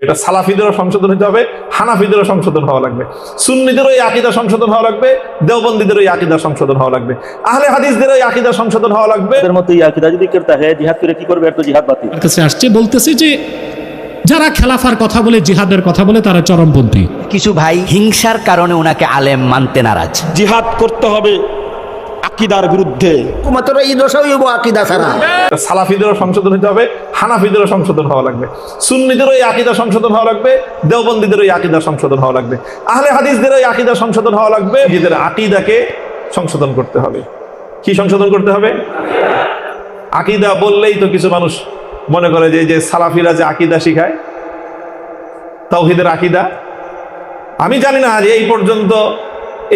এটা সালাফিদেরও সংশোধন হতে হবে, হানাফিদেরও সংশোধন হওয়া লাগবে, সুন্নিদেরও এই আকীদা সংশোধন হওয়া লাগবে, দেওবন্দীদেরও এই আকীদা সংশোধন হওয়া লাগবে, আহলে হাদিসদেরও এই আকীদা সংশোধন হওয়া লাগবে। এর মতো এই আকীদা যদি করতে হয় জিহাদ করে কি করবে? এর তো জিহাদ বাতিল। তার কাছে আসছে বলতেছে যে যারা খেলাফার কথা বলে, জিহাদের কথা বলে, তারা চরমপন্থী। কিছু ভাই হিংসার কারণে ওনাকে আলেম মানতে নারাজ। জিহাদ করতে হবে আকীদার বিরুদ্ধে। সালাফিদেরও সংশোধন হতে হবে, হানাফিদেরও সংশোধন হওয়া লাগবে, সুন্নিদেরও এই আকীদা সংশোধন হওয়া লাগবে, দেওবন্দীদেরও এই আকীদা সংশোধন হওয়া লাগবে, আহলে হাদিসদেরও এই আকীদা সংশোধন হওয়া লাগবে। নিজেদের আকীদাকে সংশোধন করতে হবে। কি সংশোধন করতে হবে? আকীদা বললেই তো কিছু মানুষ মনে করে যে সালাফিরা যে আকীদা শিখায়, তাওহীদের আকীদা, আমি জানি না যে এই পর্যন্ত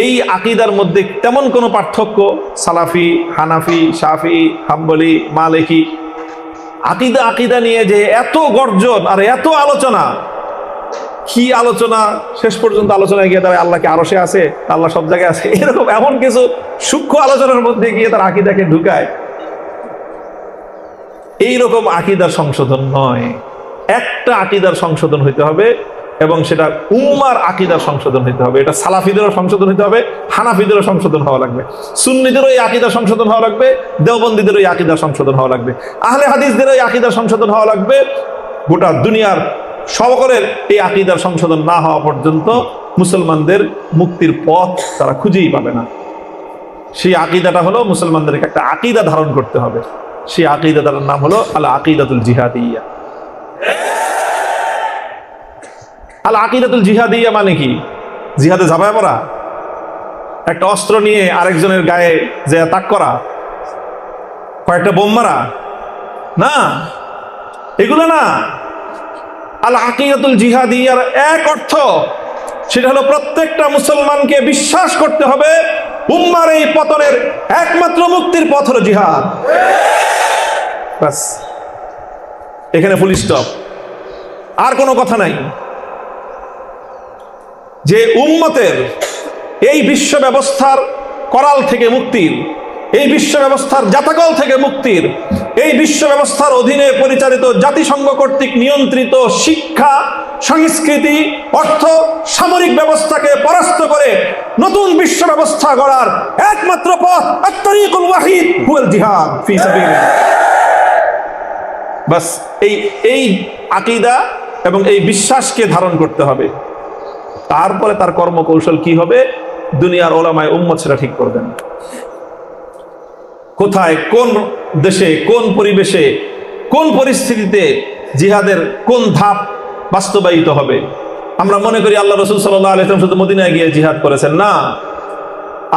এই আকীদার মধ্যে তেমন কোনো পার্থক্য সালাফি, হানাফি, শাফি, হাম্বলি, মালিকি আকীদা নিয়ে যে এত গর্জন আর এত আলোচনা, কি আলোচনা, শেষ পর্যন্ত আলোচনায় গিয়ে তারা আল্লাহকে আরশে আছে, আল্লাহ সব জায়গায় আছে, এরকম এমন কিছু সূক্ষ্ম আলোচনার মধ্যে গিয়ে তারা আকীদাকে ঢুকায়। এইরকম আকীদার সংশোধন নয়, একটা আকীদার সংশোধন হইতে হবে এবং সেটা উম্মার আকীদার সংশোধন হইতে হবে। এটা সালাফিদেরও সংশোধন হইতে হবে, হানাফিদেরও সংশোধন হওয়া লাগবে, সুন্নিদেরও এই আকীদা সংশোধন হওয়া লাগবে, দেওবন্দীদেরও এই আকীদা সংশোধন হওয়া লাগবে, আহলে হাদিসদেরও এই আকীদা সংশোধন হওয়া লাগবে। গোটা দুনিয়ার সকলের এই আকীদার সংশোধন না হওয়া পর্যন্ত মুসলমানদের মুক্তির পথ তারা খুঁজেই পাবে না। সেই আকীদাটা হলো মুসলমানদেরকে একটা আকীদা ধারণ করতে হবে। সেই আকীদাটার নাম হলো আল আকীদাতুল জিহাদিয়া। আল আকীদাতুল জিহাদিয়া মানে কি? জিহাদে ঝাঁপায় পড়া, একটা অস্ত্র নিয়ে আরেকজনের গায়ে যে তাক করা, কয়েকটা বোম মারা, না, এগুলো না। আল আকীদাতুল জিহাদিয়ার এক অর্থ, সেটা হলো প্রত্যেকটা মুসলমানকে বিশ্বাস করতে হবে উম্মার এই পতনের একমাত্র মুক্তির পথ হলো জিহাদ। বাস, এখানে ফুল স্টপ, আর কোনো কথা নাই। যে উম্মতের এই বিশ্ব ব্যবস্থার করাল থেকে মুক্তির, এই বিশ্ব ব্যবস্থার জাতাকল থেকে মুক্তির, এই বিশ্ব ব্যবস্থার অধীনে পরিচালিত জাতিসংঘ কর্তৃক নিয়ন্ত্রিত শিক্ষা, সংস্কৃতি, অর্থ, সামরিক ব্যবস্থাকে পরাস্ত করে নতুন বিশ্ব ব্যবস্থা গড়ার একমাত্র পথ আত-তারিকুল ওয়াহিদ হুয়াল জিহাদ ফি সাবিলিল্লাহ। বাস, এই আকীদা এবং এই বিশ্বাসকে ধারণ করতে হবে। তারপরে তার কর্মকৌশল কি হবে, দুনিয়ার ওলামায়ে উম্মত সেটা ঠিক করবেন। কোথায়, কোন দেশে, কোন পরিবেশে, কোন পরিস্থিতিতে জিহাদের কোন ধাপ বাস্তবায়িত হবে। আমরা মনে করি আল্লাহ রাসূল সাল্লাল্লাহু আলাইহি ওয়াসাল্লাম শুধু মদিনায় গিয়ে জিহাদ করেছেন, না।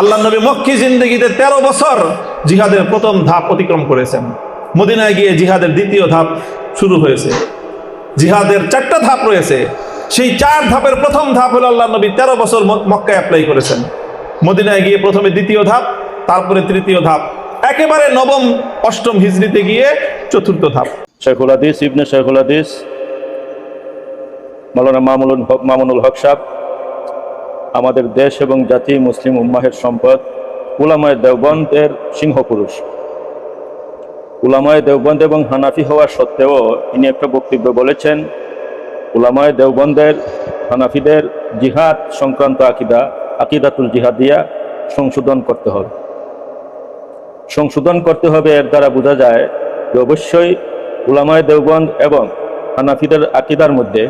আল্লাহ নবী মক্কি জিন্দেগিতে 13 বছর জিহাদের প্রথম ধাপ অতিক্রম করেছেন। মদিনায় গিয়ে জিহাদের দ্বিতীয় ধাপ শুরু হয়েছে। জিহাদের 4টা ধাপ রয়েছে। সেই 4 ধাপের প্রথম ধাপ হলো আল্লাহ নবী 13 বছর মক্কায় অ্যাপ্লাই করেছেন। মদিনায় গিয়ে প্রথমে দ্বিতীয় ধাপ, তারপরে তৃতীয় ধাপ, একেবারে নবম অষ্টম হিজরিতে গিয়ে চতুর্থ ধাপ। শেখুল হাদিস ইবনে শেখুল হাদিস মাওলানা মামুনুল হক সাহেব আমাদের দেশ এবং জাতি মুসলিম উম্মাহের সম্পদ, উলামায়ে দেওবন্দের সিংহপুরুষ। উলামায়ে দেওবন্দ এবং হানাফি হওয়া সত্ত্বেও তিনি একটা বক্তব্য বলেছেন, উলামায়ে দেওবন্দের, হানাফিদের জিহাদ সংক্রান্ত আকীদাতুল জিহাদিয়া সংশোধন করতে হবে। সংশোধন করতে হবে, এর দ্বারা বোঝা যায় যে অবশ্যই উলামায়ে দেওবন্দ এবং হানাফিদের আকীদার মধ্যে,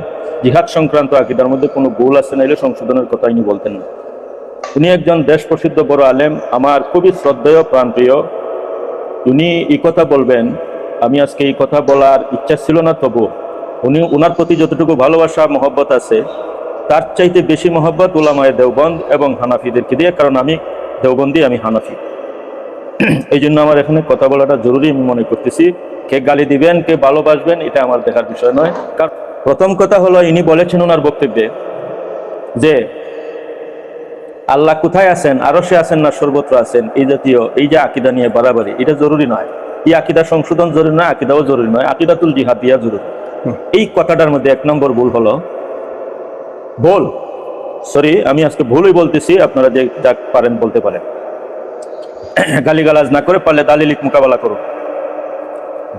জিহাদ সংক্রান্ত আকীদার মধ্যে কোনো ভুল আছে, নাইলে সংশোধনের কথা ইনি বলতেন না। উনি একজন দেশ প্রসিদ্ধ বড় আলেম, আমার খুবই শ্রদ্ধেয় প্রাণপ্রিয়। উনি এই কথা বলবেন, আমি আজকে এই কথা বলার ইচ্ছা ছিল না, তবু উনার প্রতি যতটুকু ভালোবাসা মহব্বত আছে, তার চাইতে বেশি মহব্বত উলামায়ে দেওবন্দ এবং হানাফিদেরকে দিয়ে, কারণ আমি দেওবন্দি, আমি হানাফি। এই জন্য আমার এখানে কথা বলাটা জরুরি আমি মনে করতেছি। কে গালি দিবেন, কে ভালোবাসবেন, এটা আমার দেখার বিষয় নয়। কারণ প্রথম কথা হলো, ইনি বলেছেন ওনার বক্তব্যে যে আল্লাহ কোথায় আছেন, আরশে আছেন না সর্বত্র আছেন, এই জাতীয় এই যে আকীদা নিয়ে বাড়াবাড়ি, এটা জরুরি নয়। এই আকীদা সংশোধন জরুরি নয়, আকীদাও জরুরি নয়, আকীদাতুল জিহাদিয়া জরুরি। এই কথাটার মধ্যে 1 নম্বর ভুল হলো, সরি আমি আজকে ভুলই বলতেছি, আপনারা যে যা পারেন বলতে পারেন, গালিগালাজ না করে পারলে দালিলিক মোকাবেলা করুন।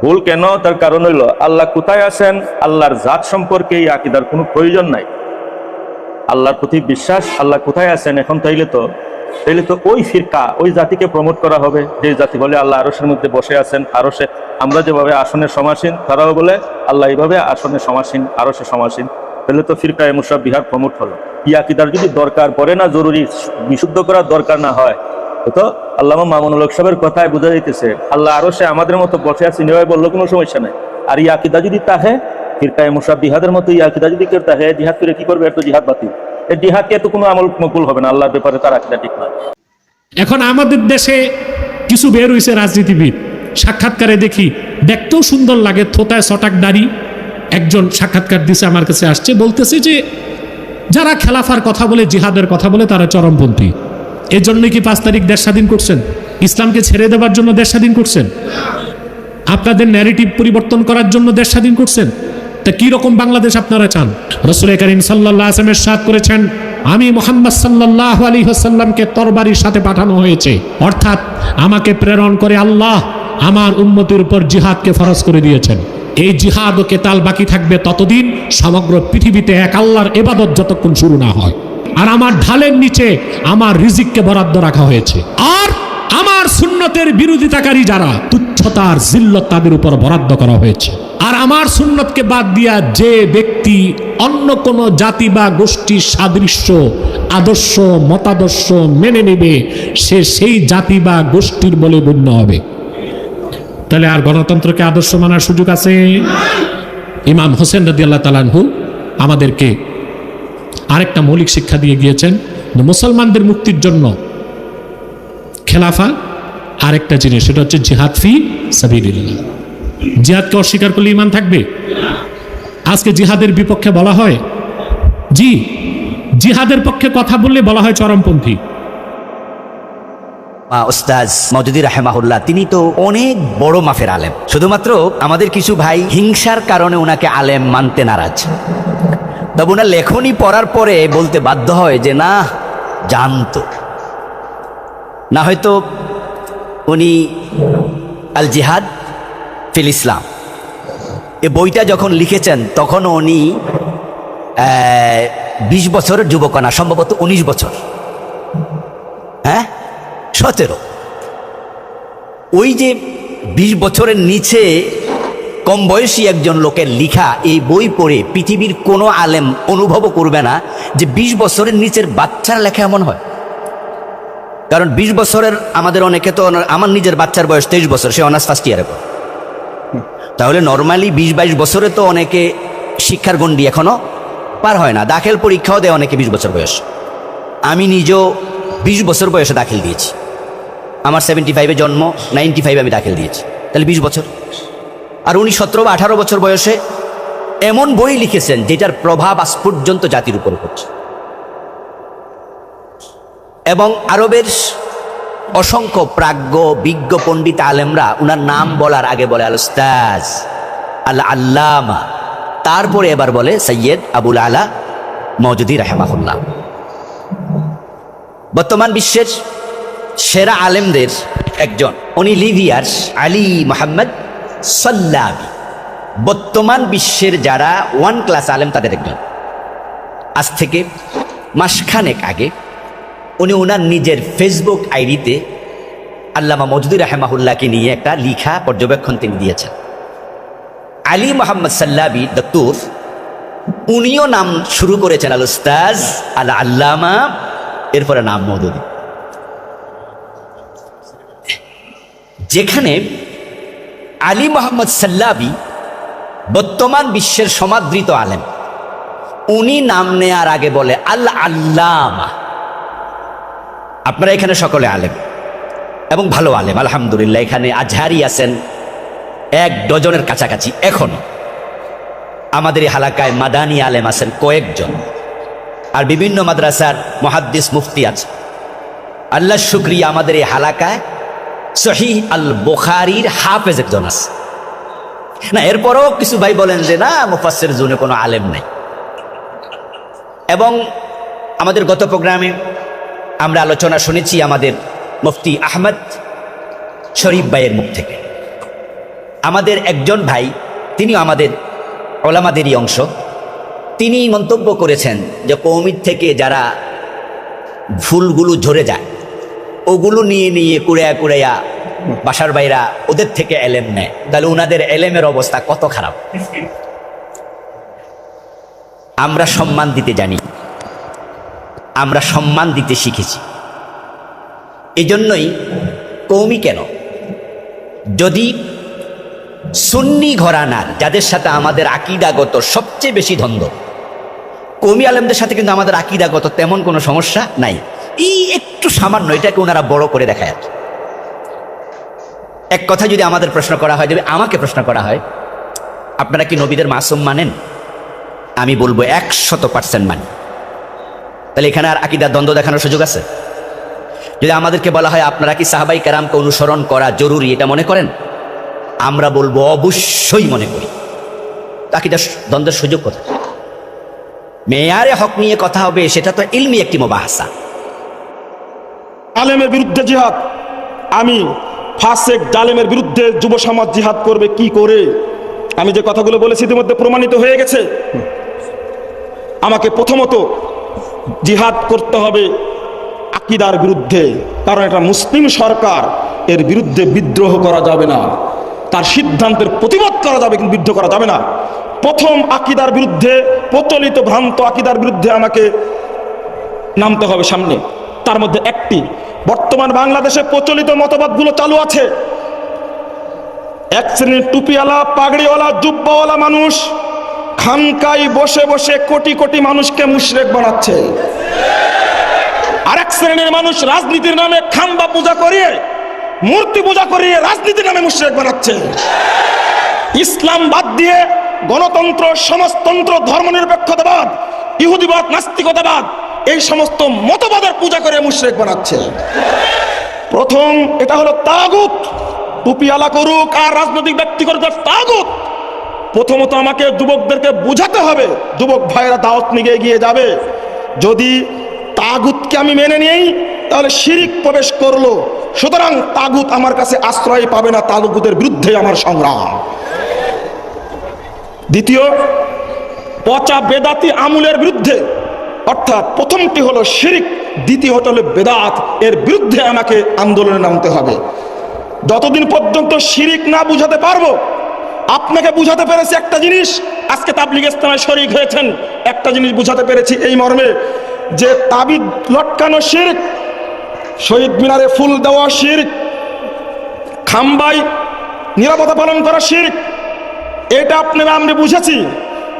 ভুল কেন? তার কারণ হইল আল্লাহ কোথায় আছেন, আল্লাহর জাত সম্পর্কে এই আকীদার কোনো প্রয়োজন নাই। আল্লাহর প্রতি বিশ্বাস, আল্লাহ কোথায় আছেন এখন, তাইলে তো ওই ফিরকা, ওই জাতিকে প্রমোট করা হবে যে জাতি বলে আল্লাহ আরশের মধ্যে বসে আছেন। আরশে আমরা যেভাবে আসনে সমাসীন, তারাও বলে আল্লাহ এইভাবে আসনে সমাসীন, আরশে সমাসীন। তাহলে তো ফিরকায়ে মুশাব্বিহার প্রমোট হলো। এই আকীদার যদি দরকার পড়ে না, জরুরি বিশুদ্ধ করার দরকার না হয়, তো আল্লামা মামুনুল হক সাহেবের কথায় বোঝা যাইতেছে আল্লাহ আরশে আমাদের মতো বসে আছেন এভাবে বললো কোনো সমস্যা নাই। আর এই আকীদা যদি তাহে ফিরকায়ে মুশাব্বিহাদের মতো এই আকীদা যদি কেউ তাহে, জিহাদ করে কি করবে? এর তো জিহাদ বাতিল। এই জিহাদকে তো কোনো আমল মকবুল হবে না, আল্লাহর ব্যাপারে তার আকীদা ঠিক না। এখন আমাদের দেশে কিছু বের হয়েছে রাজনীতিবিদ, সাক্ষাৎকারে দেখি, দেখতেও সুন্দর লাগে, থোতায় ছটাক দাড়ি। একজন সাক্ষাৎকার দিছে, আমার কাছে আসছে, বলতেছে যে যারা খেলাফার কথা বলে, জিহাদের কথা বলে, তারা চরমপন্থী। এই জন্যই কি 5 তারিখ দেশ স্বাধীন করছেন? ইসলামকে ছেড়ে দেওয়ার জন্য দেশ স্বাধীন করছেন? আপনাদের ন্যারেটিভ পরিবর্তন করার জন্য দেশ স্বাধীন করছেন? তা কি রকম বাংলাদেশ আপনারা চান? রাসূল করিম সাল্লাল্লাহু আলাইহি ওয়াসাল্লাম ইরশাদ করেছেন, আমি মুহাম্মদ সাল্লাল্লাহু আলাইহি ওয়াসাল্লামকে তরবারির সাথে পাঠানো হয়েছে, অর্থাৎ আমাকে প্রেরণ করে আল্লাহ আমার উম্মতের উপর জিহাদকে ফরজ করে দিয়েছেন। এই জিহাদ ও কেতাল বাকি থাকবে ততদিন সমগ্র পৃথিবীতে এক আল্লাহর ইবাদত যতক্ষণ শুরু না হয়। আর আমার ঢালের নিচে আমার রিজিককে বরাদ্দ রাখা হয়েছে। আর আমার সুন্নতের বিরোধিতাকারী যারা, তুচ্ছতার জিল্লত তাদের উপর বরাদ্দ করা হয়েছে। আর আমার সুন্নতকে বাদ দিয়া যে ব্যক্তি অন্য কোনো জাতি বা গোষ্ঠীর সাদৃশ্য, আদর্শ, মতাদর্শ মেনে নেবে, সে সেই জাতি বা গোষ্ঠীর বলে গণ্য হবে। তাহলে আর গণতন্ত্রকে আদর্শ মানার সুযোগ আছে? ইমাম হোসেন রাদিয়াল্লাহু তাআলা আনহু আমাদেরকে আরেকটা মৌলিক শিক্ষা দিয়ে গিয়েছেন, মুসলমানদের মুক্তির জন্য খেলাফা আরেকটা জিনিস, সেটা হচ্ছে জিহাদ ফি সাবিলিল্লাহ। জিহাদকে অস্বীকার করলে ঈমান থাকবে? আজকে জিহাদের বিপক্ষে বলা হয়, জি, জিহাদের পক্ষে কথা বললে বলা হয় চরমপন্থী। উস্তাজ মওদুদী রাহিমাহুল্লাহ, তিনি তো অনেক বড় মাফের আলেম। শুধুমাত্র আমাদের কিছু ভাই হিংসার কারণে ওনাকে আলেম মানতে নারাজ। তবে ওনার লেখনী পড়ার পরে বলতে বাধ্য হয় যে না, জানতো না, হয়তো উনি আল জিহাদ ফিল ইসলাম এই বইটা যখন লিখেছেন তখন উনি 20 বছরের যুবক না, সম্ভবত 19 বছর, হ্যাঁ 17। ওই যে 20 বছরের নিচে কম বয়সী একজন লোকের লিখা এই বই পড়ে পৃথিবীর কোনো আলেম অনুভবও করবে না যে 20 বছরের নিচের বাচ্চার লেখা এমন হয়। কারণ 20 বছরের আমাদের অনেকে তো, আমার নিজের বাচ্চার বয়স 23 বছর, সে অনার্স ফার্স্ট ইয়ারে পড়ে। তাহলে নর্মালি 20-22 বছরে তো অনেকে শিক্ষার গণ্ডি এখনো পার হয় না, দাখিল পরীক্ষাও দেয় অনেকে 20 বছর বয়স। আমি নিজেও 20 বছর বয়সে দাখিল দিয়েছি। আমার 75-এ জন্ম, 95 আমি দাখিল দিয়েছি, তাহলে 20 বছর। আর উনি 17 বা 18 বছর বয়সে এমন বই লিখেছেন যেটার প্রভাব আজ পর্যন্ত জাতির উপর পড়ছে। এবং আরবের অসংখ্য প্রাজ্ঞ বিজ্ঞ পণ্ডিত আলেমরা উনার নাম বলার আগে বলে আল উস্তাজ, আল আল্লামা, তারপরে এবার বলে সৈয়দ আবুল আলা মওদুদী রাহিমাহুল্লাহ। বর্তমান বিশ্বের সেরা আলেমদের একজন, উনি লিবিয়ার আলী মোহাম্মদ সাল্লাবি, বর্তমান বিশ্বের যারা 1 ক্লাস আলেম তাদের একজন। আজ থেকে মাসখানেক আগে উনি ওনার নিজের ফেসবুক আইডিতে আল্লামা মওদুদী রাহিমাহুল্লাহকে নিয়ে একটা লিখা পর্যবেক্ষণ তিনি দিয়েছেন। আলী মোহাম্মদ সাল্লাবি দত্তুর, উনিও নাম শুরু করেছেন আল উস্তাজ, আল আল্লামা, এরপরে নাম মওদুদী। যেখানে আলী মোহাম্মদ সাল্লাবি বর্তমান বিশ্বের সমাদৃত আলেম, উনি নাম নেয়ার আগে বলে আল আল্লামা। আপনারা এখানে সকলে আলেম এবং ভালো আলেম, আলহামদুলিল্লাহ। এখানে আজহারি আছেন 1 ডজনের কাছাকাছি, এখনো আমাদের এই হালাকায় মাদানী আলেম আছেন কয়েকজন, আর বিভিন্ন মাদ্রাসার মুহাদ্দিস মুফতি আছে। আল্লাহ শুকরিয়া, আমাদের এই হালাকায় সহিহ আল বুখারীর হাফেজ একজন আছে। না, এরপরও কিছু ভাই বলেন যে না, মুফাসসির জোনে কোনো আলেম নাই। এবং আমাদের গত প্রোগ্রামে আমরা আলোচনা শুনেছি আমাদের মুফতি আহমদ শরীফ ভাইয়ের মুখ থেকে। আমাদের একজন ভাই, তিনিও আমাদের ওলামাদেরই অংশ, তিনি মন্তব্য করেছেন যে কওমির থেকে যারা ফুলগুলো ঝরে যায় ওগুলো নিয়ে নিয়ে কুড়াইয়া কুড়াইয়া বাসার বাইরা ওদের থেকে এলেম নেয়, তাহলে ওনাদের এলেমের অবস্থা কত খারাপ। আমরা সম্মান দিতে জানি, আমরা সম্মান দিতে শিখেছি। এই জন্যই কওমি কেন, যদি সুন্নি ঘরানার যাদের সাথে আমাদের আকীদাগত সবচেয়ে বেশি দ্বন্দ্ব, কওমি আলেমদের সাথে কিন্তু আমাদের আকীদাগত তেমন কোনো সমস্যা নাই, এই একটু সামান্য এটাকে ওনারা বড় করে দেখায় আর কি। এক কথা যদি আমাদের প্রশ্ন করা হয়, যদি আমাকে প্রশ্ন করা হয় আপনারা কি নবীদের মাসুম মানেন, আমি বলবো 100% মানি। তাহলে এখানে আর আকীদার দ্বন্দ্ব দেখানোর সুযোগ আছে? যদি আমাদেরকে বলা হয় আপনারা কি সাহাবাই কেরামকে অনুসরণ করা জরুরি এটা মনে করেন, আমরা বলবো অবশ্যই মনে করি। আকীদার দ্বন্দ্বের সুযোগ কোথায়? মেয়ারে হক নিয়ে কথা হবে, সেটা তো ইলমি একটি মুবাহাসা। আলেমের বিরুদ্ধে জিহাদ, আমি ফাসেক জালেমের বিরুদ্ধে যুব সমাজ জিহাদ করবে কি করে? আমি যে কথাগুলো বলেছি ইতিমধ্যে প্রমাণিত হয়ে গেছে। আমাকে প্রথমত জিহাদ করতে হবে আকীদার বিরুদ্ধে, কারণ এটা মুসলিম সরকার, এর বিরুদ্ধে বিদ্রোহ করা যাবে না, তার সিদ্ধান্তের প্রতিবাদ করা যাবে কিন্তু বিদ্রোহ করা যাবে না। প্রথম আকীদার বিরুদ্ধে, প্রচলিত ভ্রান্ত আকীদার বিরুদ্ধে আমাকে নামতে হবে সামনে। তার মধ্যে একটি, বর্তমান বাংলাদেশে প্রচলিত মতবাদগুলো চালু আছে। এক শ্রেণীর টুপিওয়ালা, পাগড়িওয়ালা, জুব্বাওয়ালা মানুষ খানকায় বসে বসে কোটি কোটি মানুষকে মুশরিক বানাচ্ছে। আর এক শ্রেণীর মানুষ রাজনীতির নামে খাম্বা পূজা করিয়ে, মূর্তি পূজা করিয়ে রাজনীতির নামে মুশরিক বানাচ্ছে। ইসলাম বাদ দিয়ে গণতন্ত্র, সমাজতন্ত্র, ধর্মনিরপেক্ষতাবাদ, ইহুদিবাদ, নাস্তিকতাবাদ, এই সমস্ত মতবাদের পূজা করে মুশরিক বানাচ্ছে। প্রথম এটা হলো তাগুত। টুপিওয়ালা করুক আর রাজনৈতিক ব্যক্তি করুক, তাগুত। প্রথমত আমাকে যুবকদেরকে বুঝাতে হবে, যুবক ভাইরা দাওয়াত নিয়ে এগিয়ে যাবে। যদি তাগুতকে আমি মেনে নিই তাহলে শিরিক প্রবেশ করলো, সুতরাং তাগুত আমার কাছে আশ্রয় পাবে না, তাগুতের বিরুদ্ধে আমার সংগ্রাম। দ্বিতীয়, পচা বেদাতি আমলের বিরুদ্ধে, অর্থাৎ প্রথমটি হলো শিরিক, দ্বিতীয়ত হলো বেদাত, এর বিরুদ্ধে আমাকে আন্দোলনে নামতে হবে। যতদিন পর্যন্ত শিরিক না বুঝাতে পারবো, আপনাকে বুঝাতে পেরেছি একটা জিনিস, আজকে তাবলীগ ইসলামে শরীক হয়েছেন, একটা জিনিস বুঝাতে পেরেছি এই মর্মে যে তাবিজ লটকানো শিরক, শহীদ মিনারে ফুল দেওয়া শিরক, খাম্বাই নিরাপত্তা পালন করা শিরক, এটা আপনারা আমরা বুঝেছি।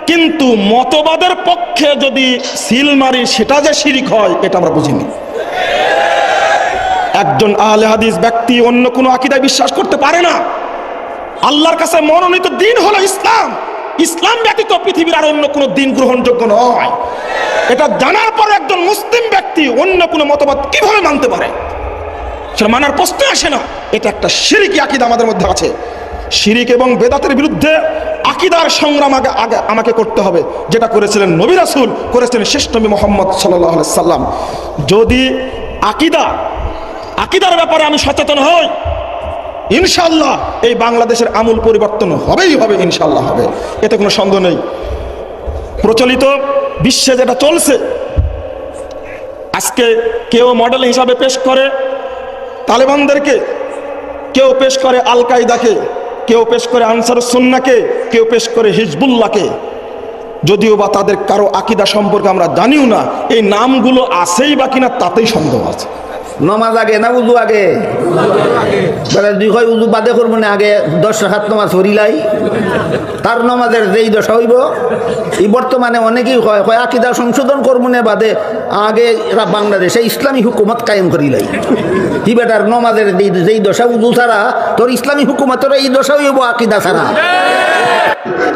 কিন্তু মতবাদের পক্ষে যদি সিল মারি সেটা যে শিরক হয় এটা আমরা বুঝিনি। একজন আহলে হাদিস ব্যক্তি অন্য কোনো আকীদায় বিশ্বাস করতে পারে না। আল্লাহর কাছে মনোনীত দিন হলো ইসলাম, ইসলাম ব্যতীত পৃথিবীর আর অন্য কোনো দিন গ্রহণযোগ্য নয়। এটা জানার পর একজন মুসলিম ব্যক্তি অন্য কোনো মতবাদ কিভাবে মানতে পারে, সেটা মানার প্রশ্ন আসে না। এটা একটা শিরকি আকীদা আমাদের মধ্যে আছে। শিরিক এবং বেদাতের বিরুদ্ধে আকীদার সংগ্রাম আগে আমাকে করতে হবে, যেটা করেছিলেন নবী রাসূল, করেছিলেন শেষ নবী মুহাম্মদ সাল্লাল্লাহু আলাইহি সাল্লাম। যদি আকীদার ব্যাপারে আমি সচেতন হই, ইনশাআল্লাহ এই বাংলাদেশের আমূল পরিবর্তন হবেই হবে, ইনশাআল্লাহ হবে, এতে কোনো সন্দেহ নেই। প্রচলিত বিশ্বে যেটা চলছে, আজকে কেউ মডেল হিসাবে পেশ করে তালেবানদেরকে, কেউ পেশ করে আল কায়দাকে, কেউ পেশ করে আনসারুস সুন্নাহকে, কেউ পেশ করে হিজবুল্লাহকে। যদিও বা তাদের কারো আকীদা সম্পর্কে আমরা জানিও না, এই নামগুলো আছেই বা কিনা তাতেই সন্দেহ আছে। নমাজ আগে না উজু আগে? দুই হয় উজু বাদে করবো না, আগে 10 রাকাত নমাজ হরিলাই, তার নমাজের যেই দশা হইব। এই বর্তমানে অনেকেই হয় আকীদা সংশোধন করবো না বাদে আগে বাংলাদেশে ইসলামী হুকুমত কায়েম করিলাই। কি বেটার নমাজের যেই দশা উজু ছাড়া তোর ইসলামী হুকুমতের এই দশা হইব আকীদা ছাড়া।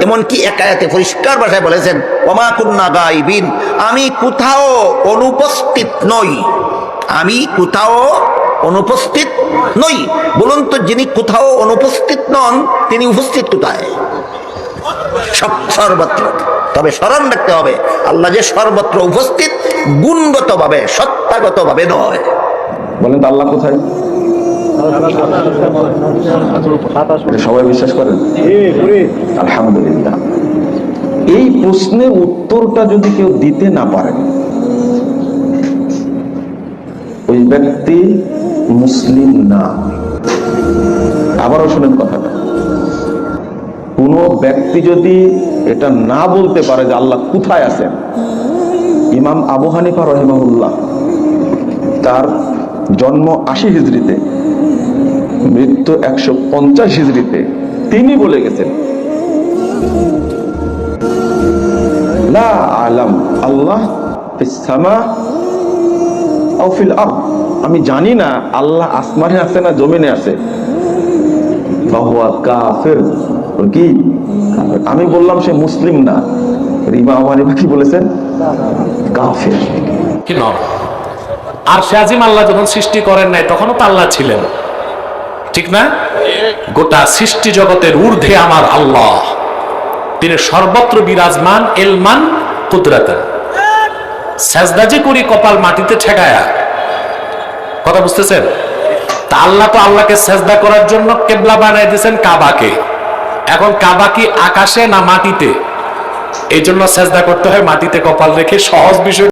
এমনকি একায়াতে পরিষ্কার ভাষায় বলেছেন, ওমা কুন্না গায়বিন, আমি কোথাও অনুপস্থিত নই, আমি কোথাও অনুপস্থিত নই। বলুন তো, যিনি কোথাও অনুপস্থিত নন তিনি উপস্থিত কোথায়? সর্বত্র। তবে স্মরণ রাখতে হবে, আল্লাহ যে সর্বত্র উপস্থিত, গুণগতভাবে সত্তাগতভাবে নয়। বলেন তো আল্লাহ কোথায়? এটা সবাই বিশ্বাস করেন? আলহামদুলিল্লাহ। এই প্রশ্নের উত্তরটা যদি কেউ দিতে না পারে, ওই ব্যক্তি মুসলিম না। আবারও শুনেন কথাটা, কোন ব্যক্তি যদি এটা না বলতে পারে যে আল্লাহ কোথায় আছেন, ইমাম আবু হানিফা রহিমাহুল্লাহ তার জন্ম 80 হিজরিতে, মৃত্যু 150 হিজরিতে, তিনি বলে গেছেন লা আলাম আল্লাহ ফিস সামা আও ফিল আরদ, আমি জানি না আল্লাহ আসমানে আছে না জমিনে আছে। ফাহুয়া কাফির, কি? আমি বললাম সে মুসলিম না, ইমাম আবু হানিফা কি বলেছেন? কাফির। কি নয়। আর সে আজিম আল্লাহ যখন সৃষ্টি করেন নাই তখনও তো আল্লাহ ছিলেন, ঠিক না? গোটা সৃষ্টি জগতের ঊর্ধ্বে আমার আল্লাহ, তিনি সর্বত্র বিরাজমান, এলমান কুদরাতান। সেজদা যে করি কপাল মাটিতে ঠেকায়া, কথা বুঝতেছেন? তা আল্লাহ তো আল্লাহকে সেজদা করার জন্য কেবলা বানাই দিয়েছেন কাবাকে। এখন কাবা কি আকাশে না মাটিতে? এই জন্য সেজদা করতে হয় মাটিতে কপাল রেখে, সহজ বিষয়।